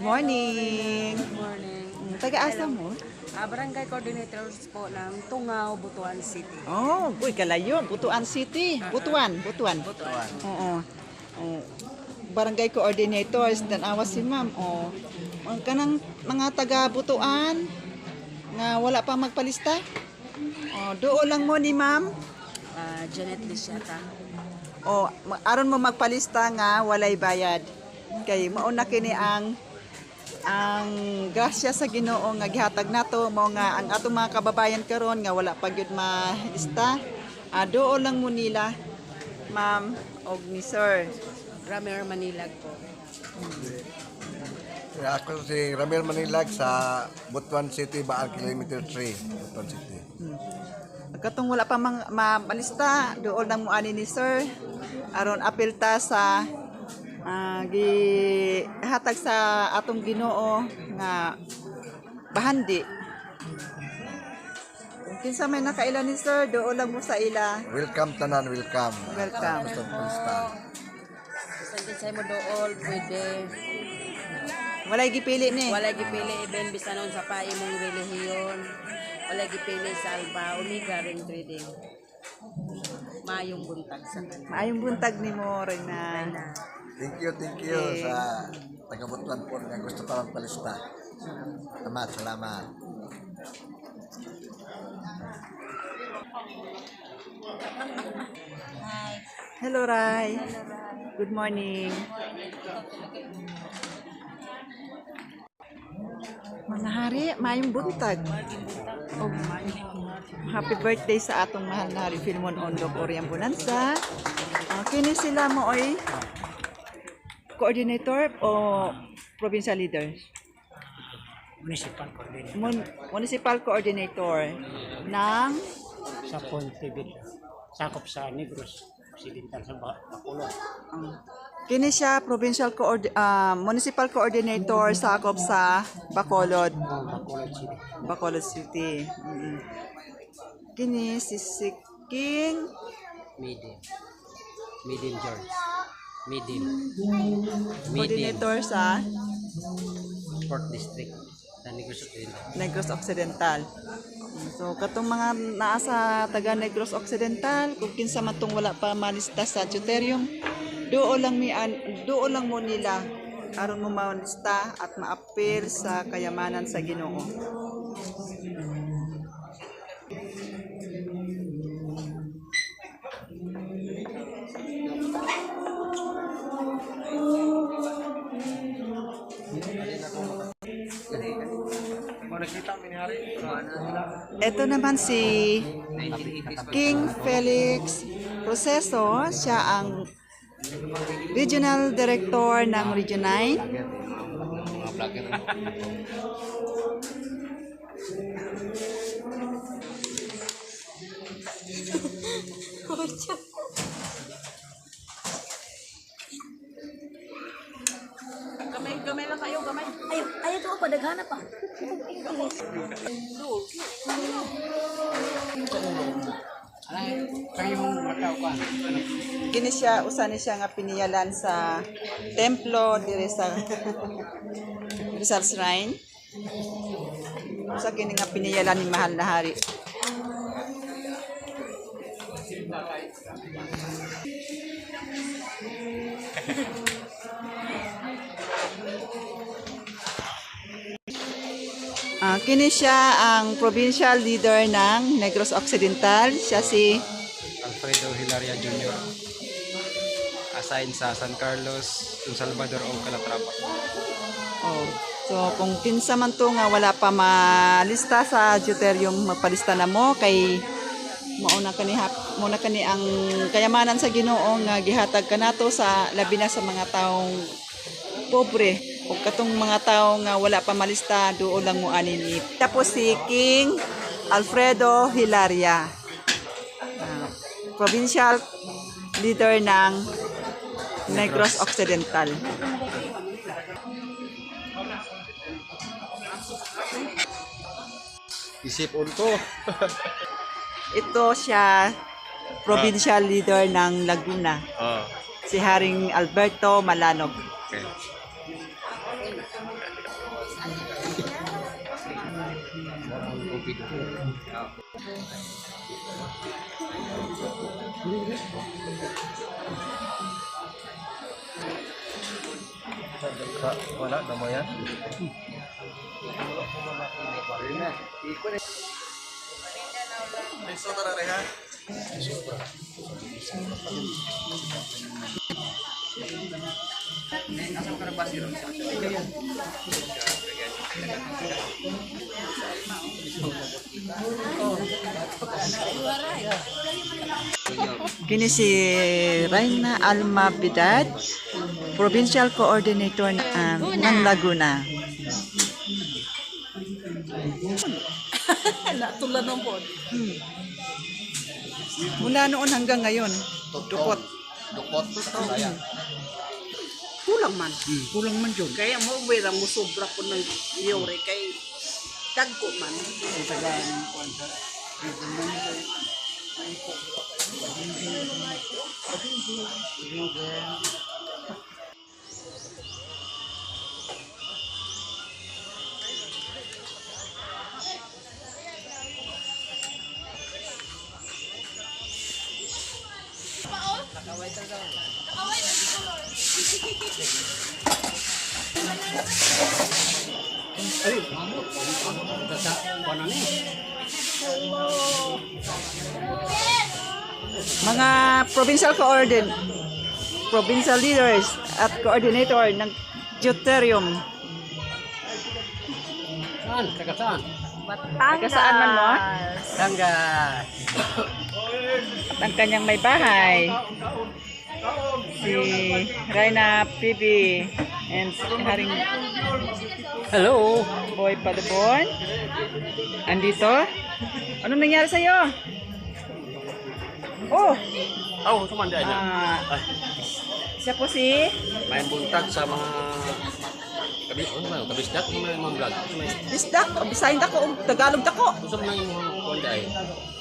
morning. Good morning. Taga-asa mo? Barangay coordinators po ng Tungaw, Butuan City. Oh, uy, kalayo. Butuan City. Butuan. Oo. Oh. Barangay coordinators. Awas si ma'am. Oh. Ang kanang mga taga-Butuan nga wala pa magpalista. Oh, doon lang mo ni ma'am. Janet Lisiata. Oh, aron mo magpalista nga walay bayad. Kay mauna kini ang grasya sa Ginoo nga gihatag nato mo nga ang atong mga kababayan karon nga wala pa gyud malista. Doon lang mo nila ma'am og ni sir. Ramer Manilag po. Ako si Ramil Manilag sa Butuan City, Baal Kilometer 3, Butuan City. Katong wala pa malista, doon lang mo ani ni sir. Aron apil ta sa gihatag sa atong Ginoo nga bahandi. Kung kinsa may nakaila ni sir, doon lang mo sa ila. Welcome tanan, welcome. Welcome. Gusto mo palista. Sandin sa mo dool, pwede. Walay gipili ni. Walay gipili even bisanon sa paimong relihiyon. Walay gipili sa Alba, Omega ring trading. Mayong buntag sa tanan. Maayong buntag ni mo Reyna. Thank you Okay. sa taga-Butuan po nga gusto pa magpalista. Salamat. Hello, Rai. Good morning. Mga hari, mayong buntag. Og happy birthday sa atong mahal na Hari Filmon Ondok Oriang Bonanza. Kini sila mo oy coordinator o provincial leader? Municipal coordinator ng sa Pontevedra, sakop sa Negros Occidental sa Bacolod. kini siya provincial municipal coordinator sakop sa Bacolod. Bacolod City. Bacolod City. Kini si King Medium George. Medium coordinator sa Sport District sa Negros Occidental. Negros Occidental. So katong mga naa sa taga Negros Occidental, kung kinsa man tong wala pa malista sa tutorium, doon lang mo nila aron mo malista at maapil sa kayamanan sa Ginoo. Ito naman si King Felix Proceso, siya ang Regional Director ng Region 9. Gamay lang kayo, gamay. Ayaw to pa, daghana pa. Kini siya, usa ni siya nga piniyalan sa templo diri sa Rizal Shrine. Usa kini nga piniyalan ni mahal na hari. Kini siya ang provincial leader ng Negros Occidental. Siya si Alfredo Hilaria Jr. Assigned sa San Carlos, San Salvador o Calatrava. So kung kinsa man to nga wala pa malista sa deuterium, magpalista na mo kay mauna kani ang kayamanan sa Ginoo nga gihatag kanato sa labi na sa mga taong pobre o katong mga tao nga wala pa malista, doon lang mo ani ni. Tapos si King Alfredo Hilaria, provincial leader ng Negros Occidental. Isip unto. Ito siya, provincial leader ng Laguna. Oh. Si Haring Alberto Malanog. Okay. Wala, damo yan. Kini si Raina Alma Bidad, Provincial Coordinator ng Laguna. Natulad ng po. Mula noon hanggang ngayon, dukot. Kulang man. Kulang man yun. Kaya mo wala mo sobra po ng yore kay dagko man. Mga provincial leaders at coordinator ng Deuterium. Saan? Taga saan? Taga saan man mo? Tangga. At ang kanyang may bahay, si Raina PB and si Haring Hello! Boy Padubon. Andito. Anong nangyari sa'yo? Oh! Oh, sumanda niya. Siya po si May buntag sa mga kabisdak ng mga vlog. Bisdak. Bisahin dako. Tagalog dako. Gusto mo nang imong konday.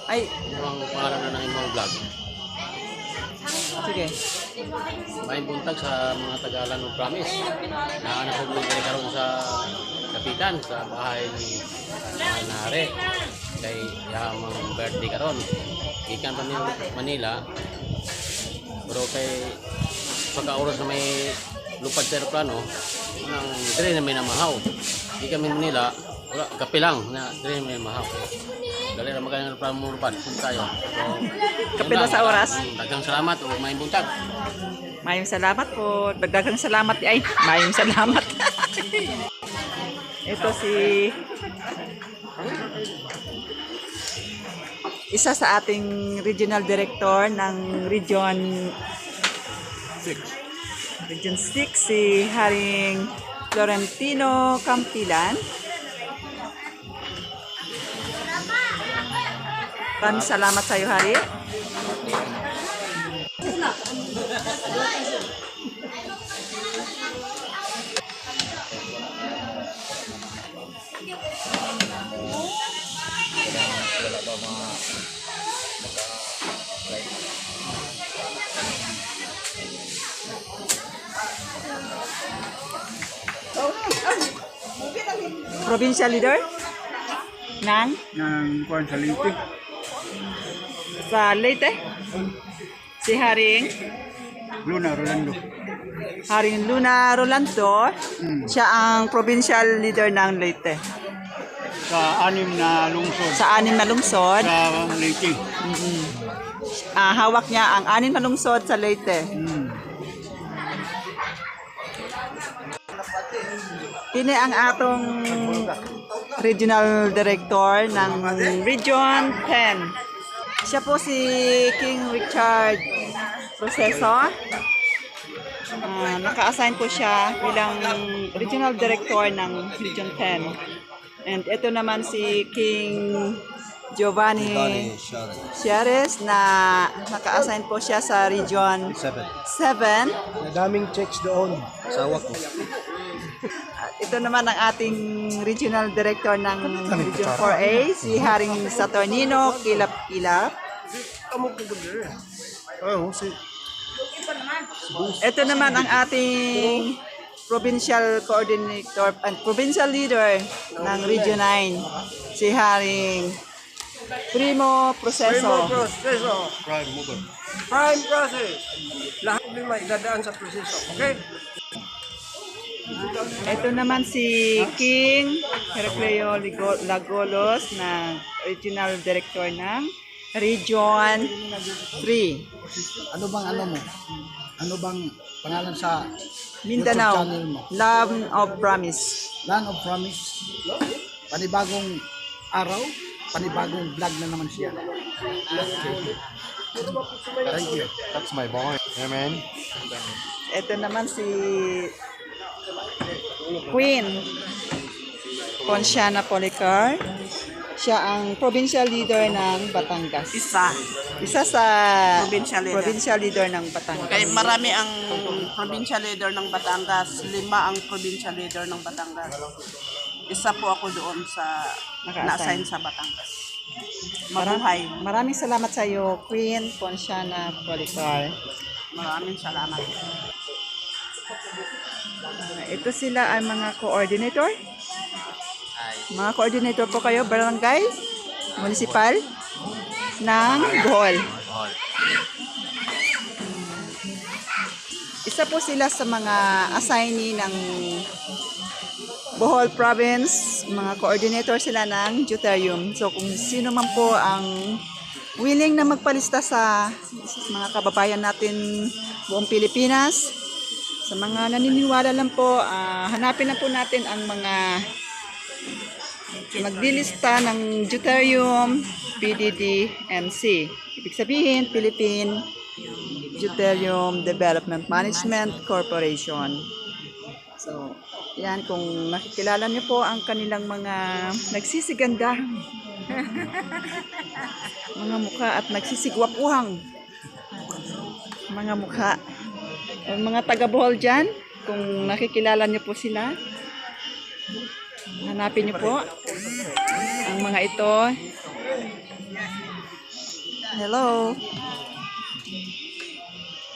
Ay, Ang pangalan na ng imong vlog. sige. May buntag sa mga Tagalan ng Promise. Na anak ko bumili karon sa kapitan sa bahay ni Nare. Kay yamang birthday karon. Ikan pa ni Manila. Pero kay pagka-oras na may lupad sa aeroplano, nang dire na may namahaw. Di kami Manila, wala, kape lang na dire na may namahaw. Dali na magandang aeroplano mo lupad. Punta tayo. So, Kape na sa oras. Dagang salamat o may buntag. Mayong salamat po. Dagdagang salamat. Ay, mayong salamat. Ito si isa sa ating regional director ng Region 6, si Haring Florentino Campilan. Maraming salamat sa iyo, Hari. Provincial leader ng Kuan sa Leyte. sa Leyte, si Luna Rolando. Haring Luna Rolando. Siya ang provincial leader ng Leyte. Sa anim na lungsod Sa 6 na lungsod, sa Leyte. hawak niya ang 6 na lungsod sa Leyte. Kini ang atong regional director ng Region 10. Siya po si King Richard Proceso. Naka-assign po siya bilang regional director ng Region 10. And ito naman si King Giovanni Ciares na naka-assign po siya sa Region 7. Daming checks doon. Sawa ko. Ito naman ang ating regional director ng Region 4A, si Haring Saturnino Kilap-Kilap. Ito naman ang ating provincial coordinator and provincial leader ng Region 9, si Haring Primo Proceso. Prime mover. Prime process. Lahat din may dadaan sa proseso. Okay? Ito naman si King Heracleo Lagolos na Regional Director ng Region 3. Ano bang ano mo? Ano bang pangalan sa Mindanao, YouTube channel mo? Land of Promise. Land of Promise? Panibagong araw, panibagong vlog na naman siya. Thank you. That's my boy. Amen. Ito naman si Queen Ponciana Policar. Siya ang provincial leader ng Batangas. Isa sa provincial leader ng Batangas. Kaya marami ang provincial leader ng Batangas, 5 ang provincial leader ng Batangas. Isa po ako doon sa na-assign sa Batangas. Mabuhay. Maraming salamat sa iyo, Queen Ponciana Policar. Maraming salamat. Ito sila ang mga coordinator. Mga coordinator po kayo, barangay, municipal, ng Bohol. Isa po sila sa mga assignee ng Bohol Province, mga coordinator sila ng Deuterium. So kung sino man po ang willing na magpalista sa mga kababayan natin buong Pilipinas, sa mga naniniwala lang po, hanapin na po natin ang mga maglilista ng Deuterium PDD-MC. Ibig sabihin, Philippine Deuterium Development Management Corporation. So, yan, kung nakikilala niyo po ang kanilang mga nagsisiganda, mga mukha at nagsisigwapuhang mga mukha. Ang mga taga-Bohol dyan, kung nakikilala niyo po sila, hanapin niyo po ang mga ito. Hello!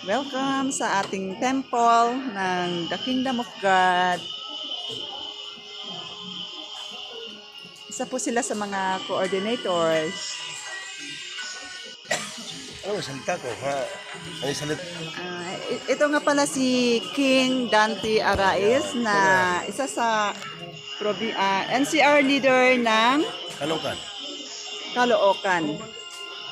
Welcome sa ating temple ng The Kingdom of God. Isa po sila sa mga coordinators. Ano salita ko? Ha? Ano salita? Ito nga pala si King Dante Araiz na isa sa NCR leader ng Kalokan. Caloocan.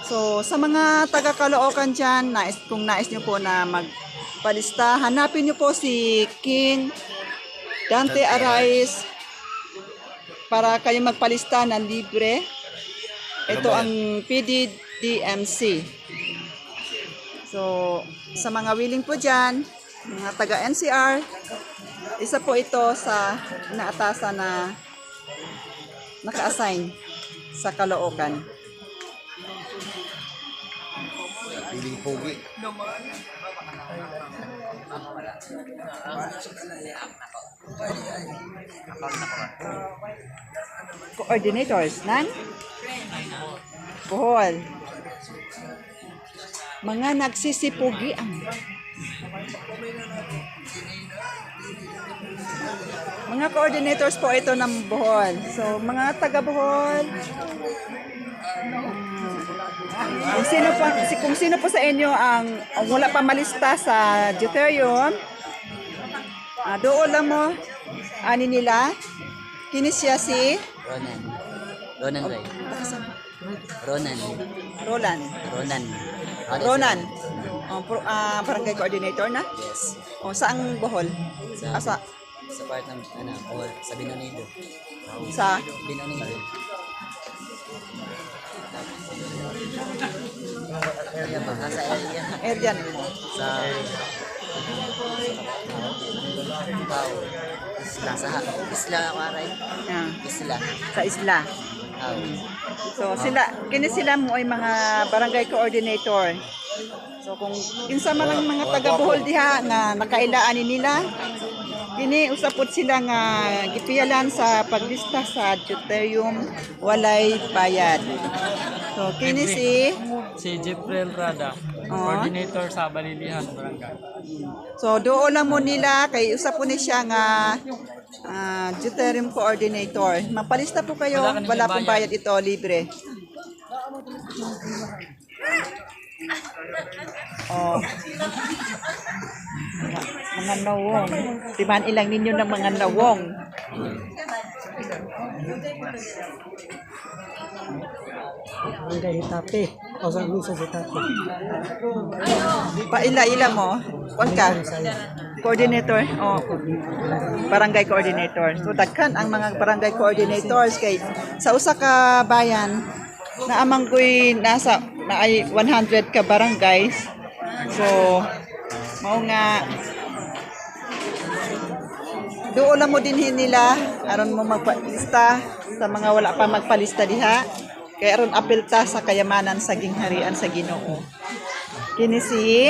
So, sa mga taga Caloocan dyan, kung nais nyo po na magpalista, hanapin nyo po si King Dante Araiz para kayo magpalista ng libre. Ito ang PDDMC. So, sa mga willing po dyan, mga taga NCR, isa po ito sa naatasan na naka-assign sa Caloocan. Piling pogi. Coordinators ng Bohol. Mga nagsisipugian. Mga coordinators po ito ng Bohol. So, mga taga Bohol, kung sino po sa inyo ang wala pa malista sa Deuterium, doon lang mo, ani nila, kinisya si Ronan Ray. Ronan. Ronan. Barangay coordinator na? Yes. Saang Bohol? Sa part ng sa Binonido. Sa Binonido. Area ba? Sa area. area nila. Sa Isla ako aray. Isla. Sa isla. So kini sila mo ay mga barangay coordinator. So kung kinsa man ang mga taga Bohol diha nga nakailaan nila, Kini usapot sila nga gipiyalan sa paglista sa deuterium walay bayad. So kini Si Jibril Rada, coordinator sa Balilihan, Barangay. So doon lang mo nila kay usapon ni siya nga deuterium coordinator. Mapalista po kayo, wala pong bayad ito, libre. Oh. Mga nawong. Timan ilang ninyo ng mga nawong. Paila-ila mo. Kuan ka? Coordinator. Oh. Barangay coordinator. So daghan ang mga barangay coordinators kay sa usa ka bayan na amang ko'y nasa na ay 100 ka barangays. So mao nga doon lang mo dinhin nila aron mo magpalista sa mga wala pa magpalista diha kay aron apelta sa kayamanan sa gingharian sa Ginoo. Kini si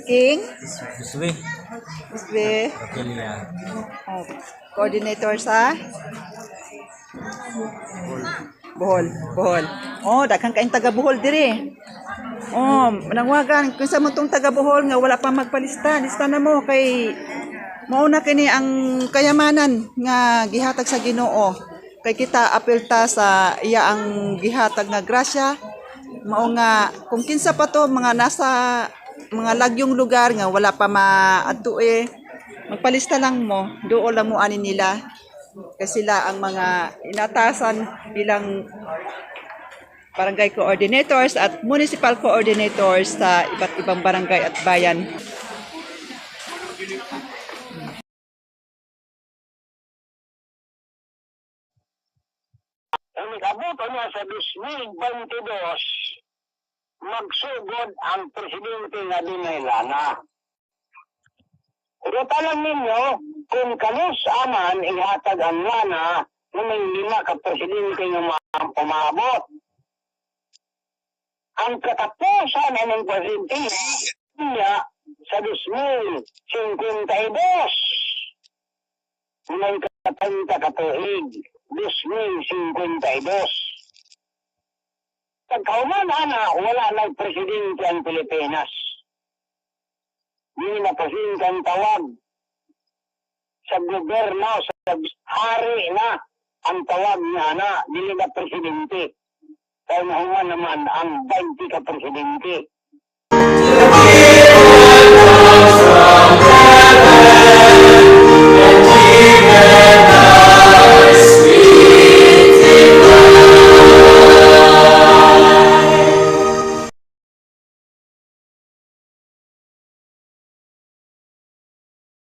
King Biswe oh, coordinator sa Bohol. Oh, daghang kaayong taga Bohol diri. Oh, nangwagan kung sa mo tong taga Bohol nga wala pa magpalista, lista na mo kay mauna kini ang kayamanan nga gihatag sa Ginoo. Kay kita apelta sa iya ang gihatag nga grasya. Mao nga kung kinsa pa to mga nasa mga lagyong lugar nga wala pa maadto magpalista lang mo, doon lang mo ani nila. Kasi sila ang mga inatasan bilang barangay coordinators at municipal coordinators sa iba't ibang barangay at bayan. Abot niya sa 2022, magsugod ang presidente nga dinilana. Pero talang ninyo, kung kanos aman ihatag ang lana na may 5 ka presidente nga pumabot. Ang katapusan ng presidente niya sa 2052. May katanta katuig, 2052. Pagkauman ana, wala na presidente ang Pilipinas. Hindi na presidente ang tawag. Sa gobyerno, sa hari na ang tawag niya na, dili na presidente. Kaya nahuman naman ang 20 ka presidente.